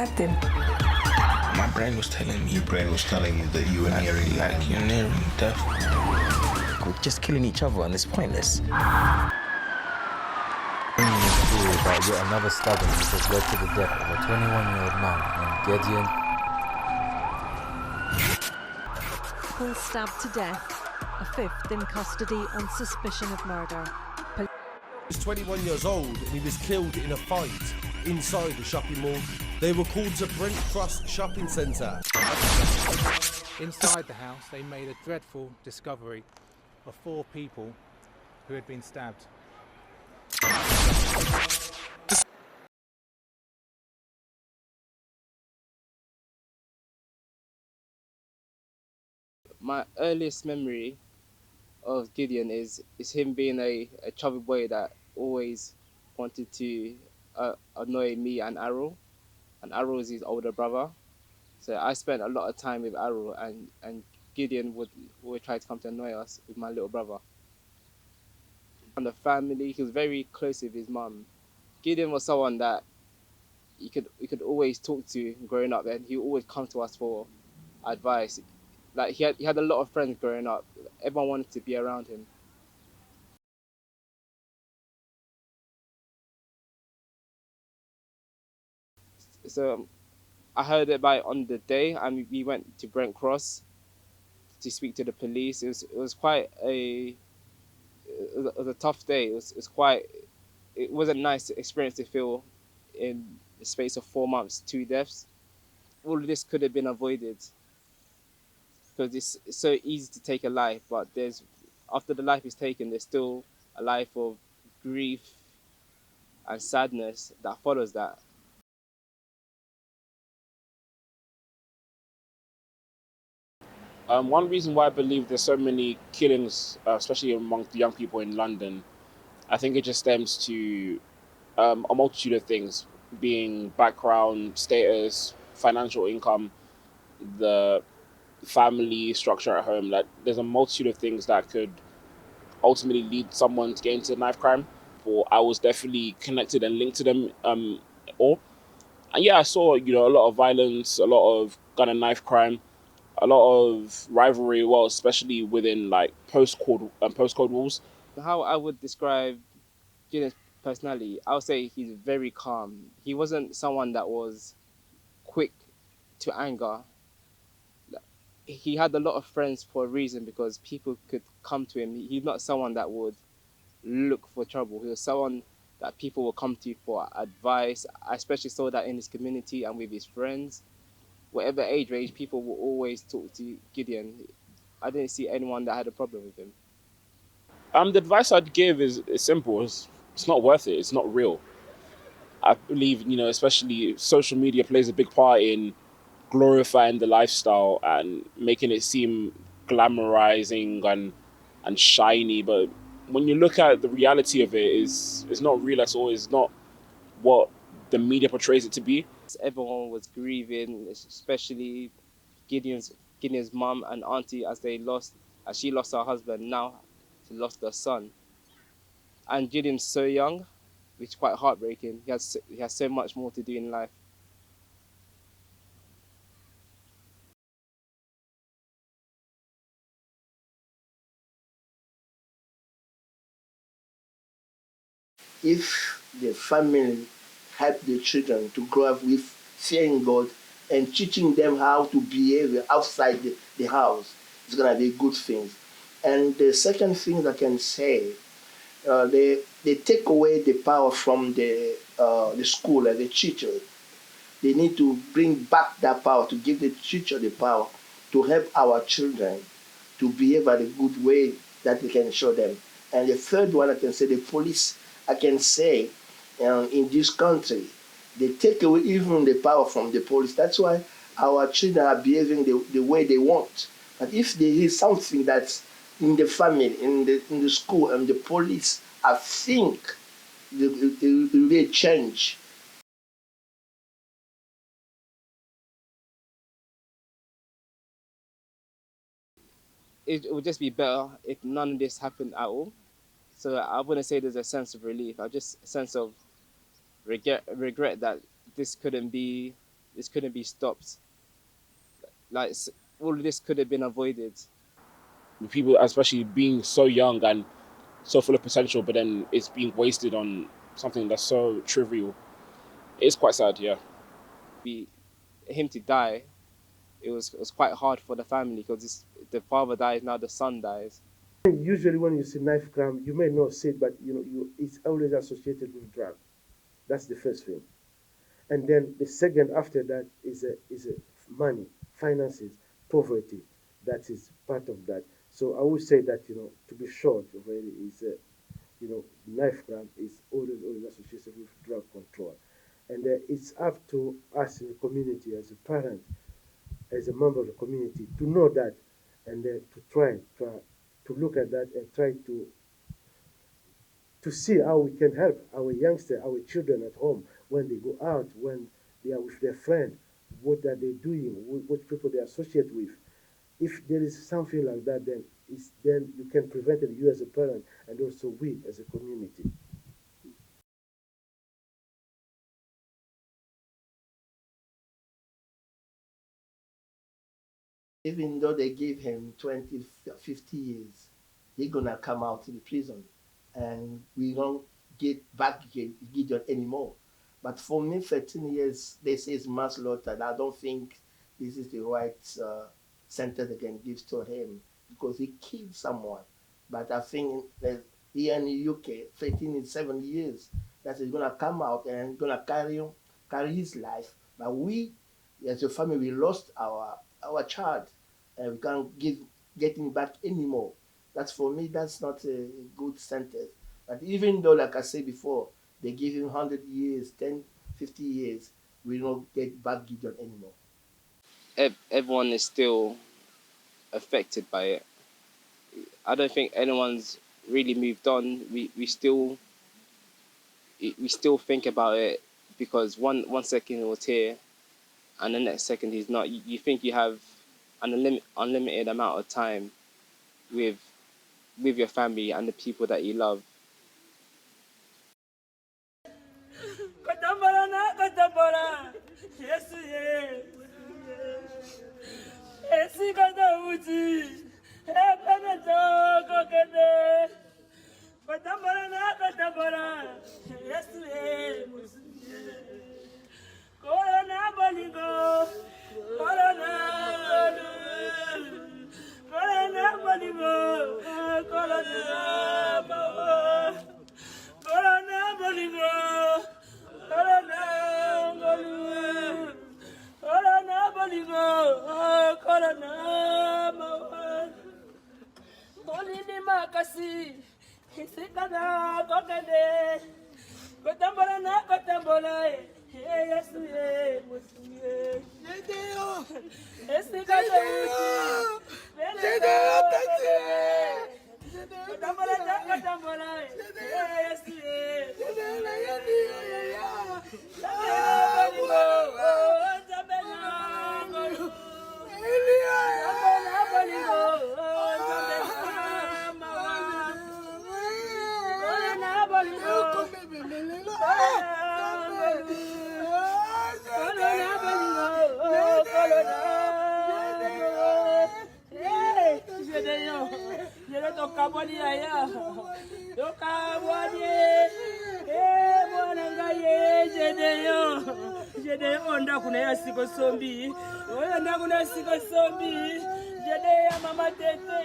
stabbed him. My brain was telling me. Your brain was telling you that you were nearing you're nearing death. We're just killing each other and it's pointless. About yet another stabbing which has led to the death of a 21-year-old man named Gedeon. Paul stabbed to death, a fifth in custody on suspicion of murder. He was 21 years old and he was killed in a fight inside the shopping mall. They were called to Brent Cross Shopping Centre. Inside the house, they made a dreadful discovery of 4 people who had been stabbed. My earliest memory of Gideon is him being a chubby boy that always wanted to annoy me and Arrow. And Arrow is his older brother. So I spent a lot of time with Arrow, and Gideon would try to come to annoy us with my little brother. And the family, he was very close with his mum. Gideon was someone that you could always talk to growing up, and he would always come to us for advice. Like he had a lot of friends growing up. Everyone wanted to be around him. So I heard about it on the day, and we went to Brent Cross to speak to the police. It was quite a tough day. It was a nice experience to feel in the space of 4 months, 2 deaths. All of this could have been avoided because it's so easy to take a life, but after the life is taken, there's still a life of grief and sadness that follows that. One reason why I believe there's so many killings, especially among the young people in London, I think it just stems to a multitude of things, being background, status, financial income, the family structure at home. That there's a multitude of things that could ultimately lead someone to get into knife crime. Or I was definitely connected and linked to them all. And yeah, I saw a lot of violence, a lot of gun and knife crime, a lot of rivalry, well, especially within like postcode wars. How I would describe Gideon's personality, I would say he's very calm. He wasn't someone that was quick to anger. He had a lot of friends for a reason, because people could come to him. He's not someone that would look for trouble. He was someone that people would come to for advice. I especially saw that in his community and with his friends. Whatever age range, people will always talk to Gideon. I didn't see anyone that had a problem with him. The advice I'd give is simple. It's not worth it. It's not real. I believe, especially social media plays a big part in glorifying the lifestyle and making it seem glamorizing and shiny. But when you look at the reality of it, it's not real at all. It's not what the media portrays it to be. Everyone was grieving, especially Gideon's mum and auntie, as she lost her husband. Now she lost her son. And Gideon's so young, which is quite heartbreaking. He has so much more to do in life. If the family help the children to grow up with fearing God and teaching them how to behave outside the house, it's going to be good things. And the second thing I can say, they take away the power from the school and the teacher. They need to bring back that power, to give the teacher the power to help our children to behave in a good way that we can show them. And the third one, I can say the police, I can say in this country, they take away even the power from the police. That's why our children are behaving the way they want. But if there is something that's in the family, in the school, and the police, I think it will be a change. It would just be better if none of this happened at all. So I wouldn't say there's a sense of relief. Just a sense of regret that this couldn't be this couldn't be stopped. Like all of this could have been avoided. People, especially being so young and so full of potential, but then it's being wasted on something that's so trivial. It's quite sad, yeah. Him to die, it was quite hard for the family because the father dies, now the son dies. Usually when you see knife crime, you may not see it, but it's always associated with drug. That's the first thing. And then the second after that is money, finances, poverty. That is part of that. So I would say that, to be short, really is, knife crime is always associated with drug control. And it's up to us in the community as a parent, as a member of the community, to know that and to try to look at that and try to see how we can help our youngsters, our children at home when they go out, when they are with their friends, what are they doing, what people they associate with. If there is something like that, then you can prevent it, you as a parent and also we as a community. Even though they gave him 20, 50 years, he's gonna come out in prison, and we don't get back Gideon anymore. But for me, 13 years, they say it's manslaughter, and I don't think this is the right sentence they can give to him because he killed someone. But I think that here in the UK, 13 is 7 years, that he's gonna come out and gonna carry his life. But we, as a family, we lost our child, and we can't get him back anymore. That's for me, that's not a good sentence. But even though, like I said before, they give him 100 years, 10, 50 years, we don't get back Gideon anymore. Everyone is still affected by it. I don't think anyone's really moved on. We still think about it because one second he was here, and the next second he's not. You think you have an unlimited amount of time with your family and the people that you love. Gedeon